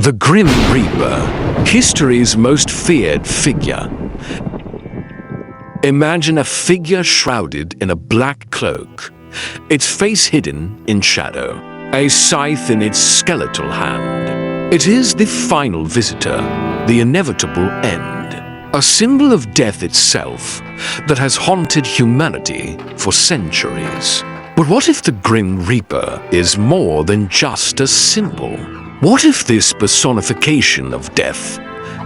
The Grim Reaper, history's most feared figure. Imagine a figure shrouded in a black cloak, its face hidden in shadow, a scythe in its skeletal hand. It is the final visitor, the inevitable end, a symbol of death itself that has haunted humanity for centuries. But what if the Grim Reaper is more than just a symbol? What if this personification of death,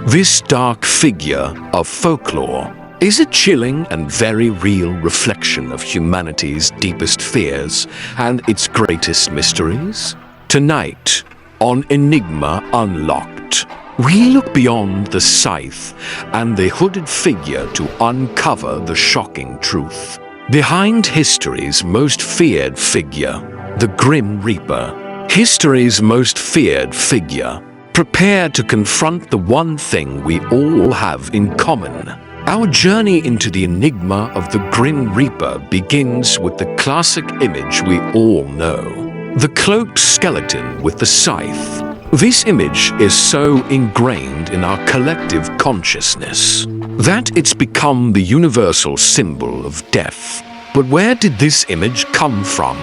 this dark figure of folklore, is a chilling and very real reflection of humanity's deepest fears and its greatest mysteries? Tonight, on Enigma Unlocked, we look beyond the scythe and the hooded figure to uncover the shocking truth. Behind history's most feared figure, the Grim Reaper, history's most feared figure, prepare to confront the one thing we all have in common. Our journey into the enigma of the Grim Reaper begins with the classic image we all know, the cloaked skeleton with the scythe. This image is so ingrained in our collective consciousness that it's become the universal symbol of death. But where did this image come from?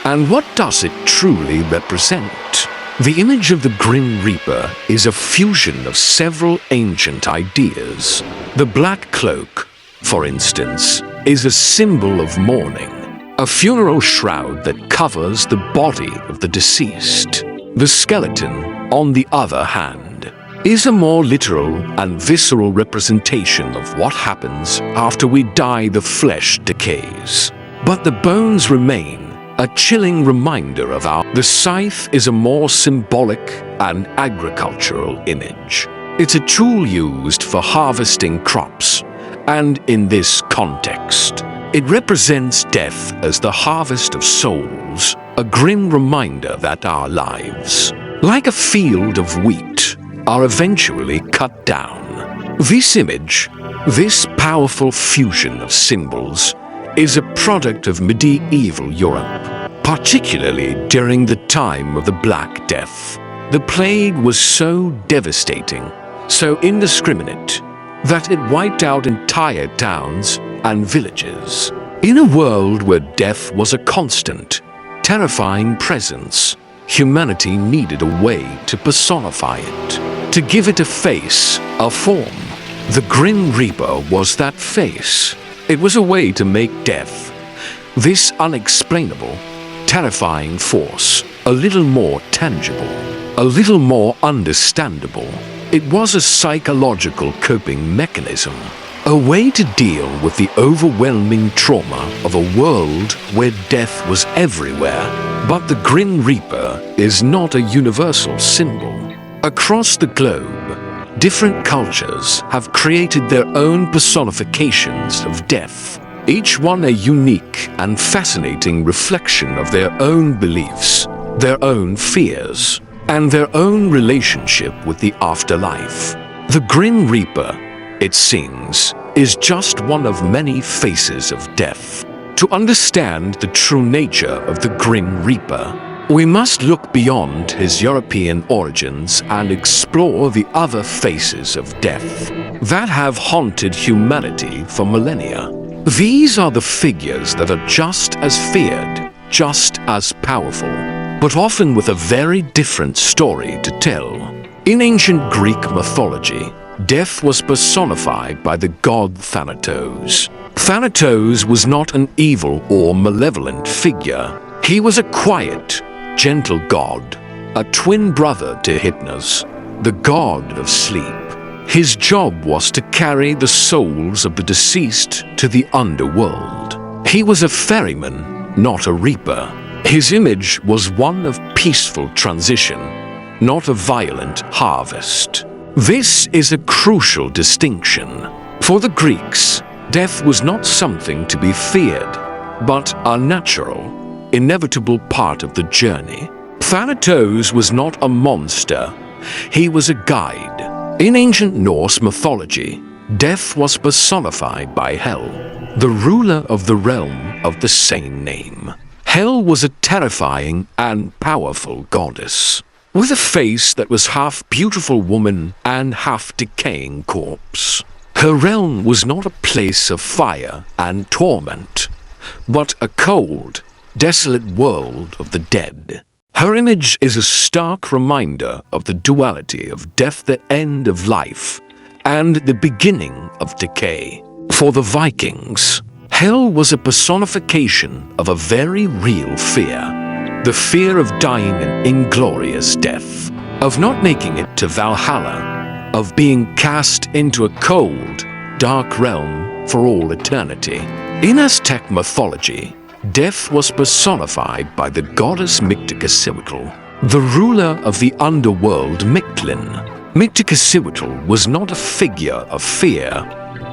And what does it truly represent? The image of the Grim Reaper is a fusion of several ancient ideas. The black cloak, for instance, is a symbol of mourning, a funeral shroud that covers the body of the deceased. The skeleton, on the other hand, is a more literal and visceral representation of what happens after we die. The flesh decays, but the bones remain, a chilling reminder of the scythe is a more symbolic and agricultural image. It's a tool used for harvesting crops, and in this context, it represents death as the harvest of souls, a grim reminder that our lives, like a field of wheat, are eventually cut down. This image, this powerful fusion of symbols, is a product of medieval Europe, particularly during the time of the Black Death. The plague was so devastating, so indiscriminate, that it wiped out entire towns and villages. In a world where death was a constant, terrifying presence, humanity needed a way to personify it, to give it a face, a form. The Grim Reaper was that face. It was a way to make death, this unexplainable, terrifying force, a little more tangible, a little more understandable. It was a psychological coping mechanism, a way to deal with the overwhelming trauma of a world where death was everywhere. But the Grim Reaper is not a universal symbol. Across the globe, different cultures have created their own personifications of death, each one a unique and fascinating reflection of their own beliefs, their own fears, and their own relationship with the afterlife. The Grim Reaper, it seems, is just one of many faces of death. To understand the true nature of the Grim Reaper, we must look beyond his European origins and explore the other faces of death that have haunted humanity for millennia. These are the figures that are just as feared, just as powerful, but often with a very different story to tell. In ancient Greek mythology, death was personified by the god Thanatos. Thanatos was not an evil or malevolent figure. He was a quiet, gentle god, a twin brother to Hypnos, the god of sleep. His job was to carry the souls of the deceased to the underworld. He was a ferryman, not a reaper. His image was one of peaceful transition, not a violent harvest. This is a crucial distinction. For the Greeks, death was not something to be feared, but a natural, inevitable part of the journey. Thanatos was not a monster. He was a guide. In ancient Norse mythology, death was personified by Hel, the ruler of the realm of the same name. Hel was a terrifying and powerful goddess. with a face that was half beautiful woman and half decaying corpse. Her realm was not a place of fire and torment, but a cold, desolate world of the dead. Her image is a stark reminder of the duality of death, the end of life, and the beginning of decay. For the Vikings, hell was a personification of a very real fear. The fear of dying an inglorious death, of not making it to Valhalla, of being cast into a cold, dark realm for all eternity. In Aztec mythology, death was personified by the goddess Mictecacihuatl, the ruler of the underworld Mictlan. Mictecacihuatl was not a figure of fear,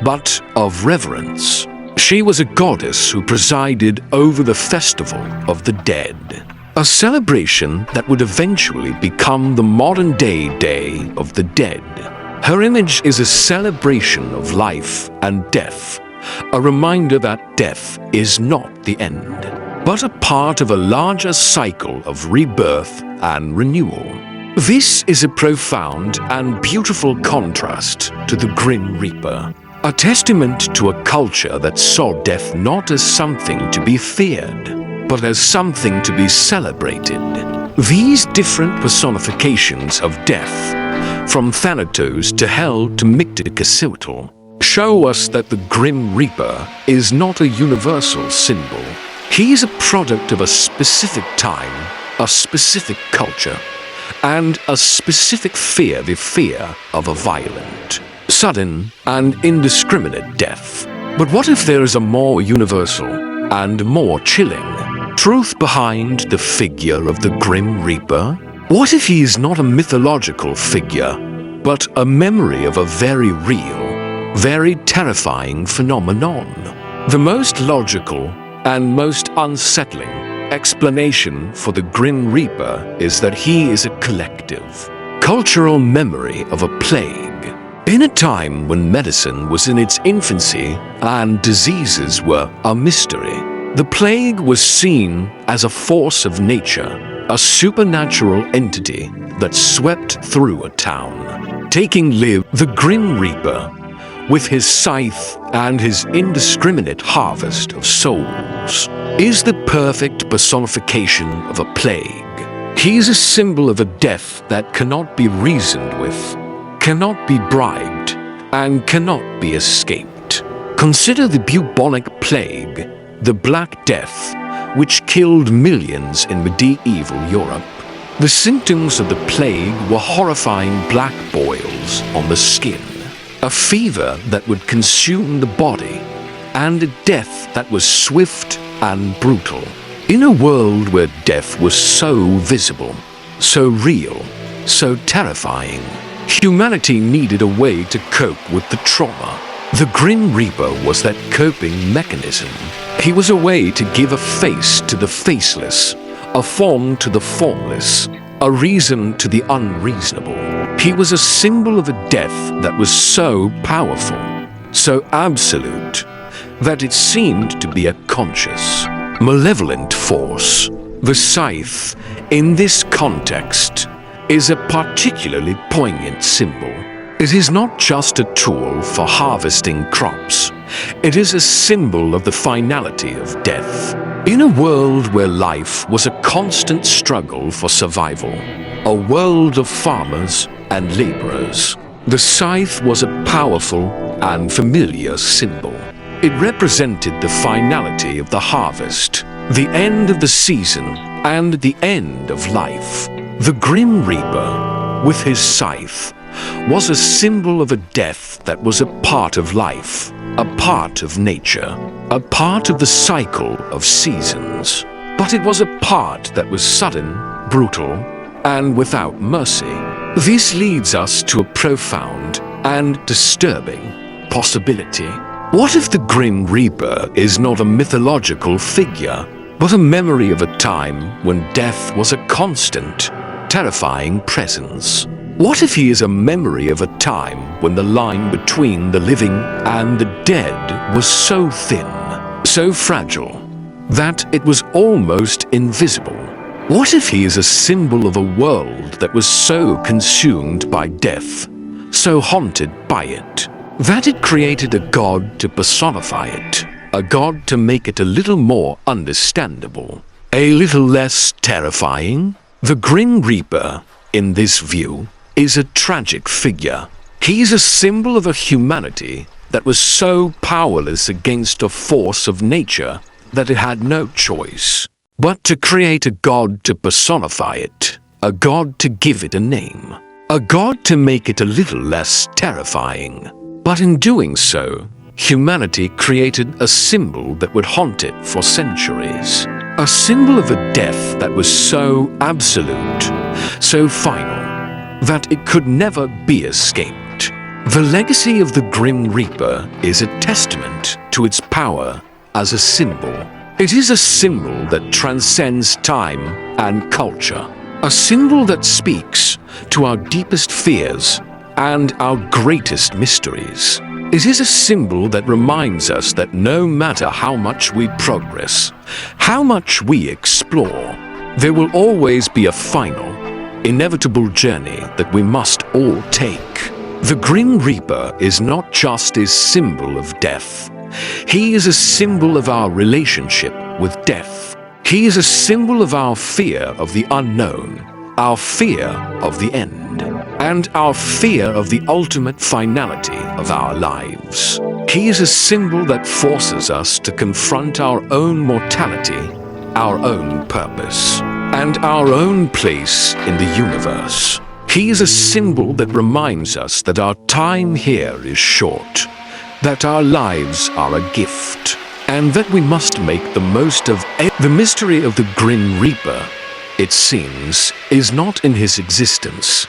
but of reverence. She was a goddess who presided over the festival of the dead, a celebration that would eventually become the modern-day Day of the Dead. Her image is a celebration of life and death, a reminder that death is not the end, but a part of a larger cycle of rebirth and renewal. This is a profound and beautiful contrast to the Grim Reaper, a testament to a culture that saw death not as something to be feared, but as something to be celebrated. These different personifications of death, from Thanatos to hell to Mictecacihuatl, show us that the Grim Reaper is not a universal symbol. He is a product of a specific time, a specific culture, and a specific fear, the fear of a violent, sudden, and indiscriminate death. But what if there is a more universal and more chilling truth behind the figure of the Grim Reaper? What if he is not a mythological figure, but a memory of a very real, very terrifying phenomenon? The most logical and most unsettling explanation for the Grim Reaper is that he is a collective, cultural memory of a plague. In a time when medicine was in its infancy and diseases were a mystery, the plague was seen as a force of nature, a supernatural entity that swept through a town, taking live. The Grim Reaper, with his scythe and his indiscriminate harvest of souls, is the perfect personification of a plague. He is a symbol of a death that cannot be reasoned with, cannot be bribed, and cannot be escaped. Consider the bubonic plague, the Black Death, which killed millions in medieval Europe. The symptoms of the plague were horrifying black boils on the skin, a fever that would consume the body, and a death that was swift and brutal. In a world where death was so visible, so real, so terrifying, humanity needed a way to cope with the trauma. The Grim Reaper was that coping mechanism. He was a way to give a face to the faceless, a form to the formless, a reason to the unreasonable. He was a symbol of a death that was so powerful, so absolute, that it seemed to be a conscious, malevolent force. The scythe, in this context, is a particularly poignant symbol. It is not just a tool for harvesting crops. It is a symbol of the finality of death. In a world where life was a constant struggle for survival, a world of farmers and laborers, the scythe was a powerful and familiar symbol. It represented the finality of the harvest, the end of the season, and the end of life. The Grim Reaper, with his scythe, was a symbol of a death that was a part of life, a part of nature, a part of the cycle of seasons. But it was a part that was sudden, brutal, and without mercy. This leads us to a profound and disturbing possibility. What if the Grim Reaper is not a mythological figure, but a memory of a time when death was a constant, terrifying presence? What if he is a memory of a time when the line between the living and the dead was so thin, so fragile, that it was almost invisible? What if he is a symbol of a world that was so consumed by death, so haunted by it, that it created a god to personify it, a god to make it a little more understandable, a little less terrifying? The Grim Reaper, in this view, is a tragic figure. He is a symbol of a humanity that was so powerless against a force of nature that it had no choice but to create a god to personify it, a god to give it a name, a god to make it a little less terrifying. But in doing so, humanity created a symbol that would haunt it for centuries. A symbol of a death that was so absolute, so final, that it could never be escaped. The legacy of the Grim Reaper is a testament to its power as a symbol. It is a symbol that transcends time and culture, a symbol that speaks to our deepest fears and our greatest mysteries. It is a symbol that reminds us that no matter how much we progress, how much we explore, there will always be a final, inevitable journey that we must all take. The Grim Reaper is not just a symbol of death. He is a symbol of our relationship with death. He is a symbol of our fear of the unknown, our fear of the end, and our fear of the ultimate finality of our lives. He is a symbol that forces us to confront our own mortality, our own purpose, and our own place in the universe. He is a symbol that reminds us that our time here is short, that our lives are a gift, and that we must make the most of it. The mystery of the Grim Reaper, it seems, is not in his existence,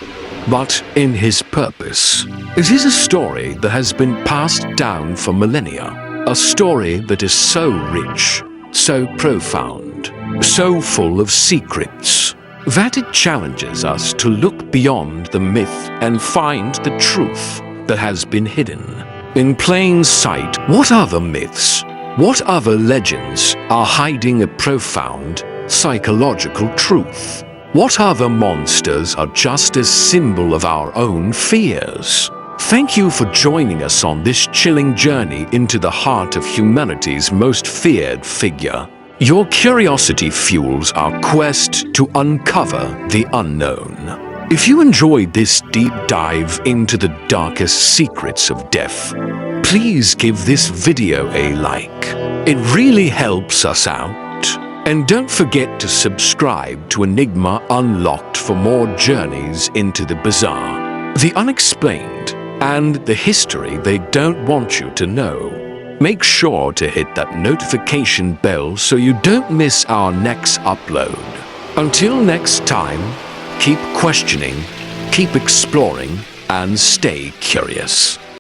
but in his purpose. It is a story that has been passed down for millennia, a story that is so rich, so profound, so full of secrets, that it challenges us to look beyond the myth and find the truth that has been hidden in plain sight. What other myths, what other legends are hiding a profound psychological truth? What other monsters are just a symbol of our own fears? Thank you for joining us on this chilling journey into the heart of humanity's most feared figure. Your curiosity fuels our quest to uncover the unknown. If you enjoyed this deep dive into the darkest secrets of death, please give this video a like. It really helps us out. And don't forget to subscribe to Enigma Unlocked for more journeys into the bizarre, the unexplained, and the history they don't want you to know. Make sure to hit that notification bell so you don't miss our next upload. Until next time, keep questioning, keep exploring, and stay curious.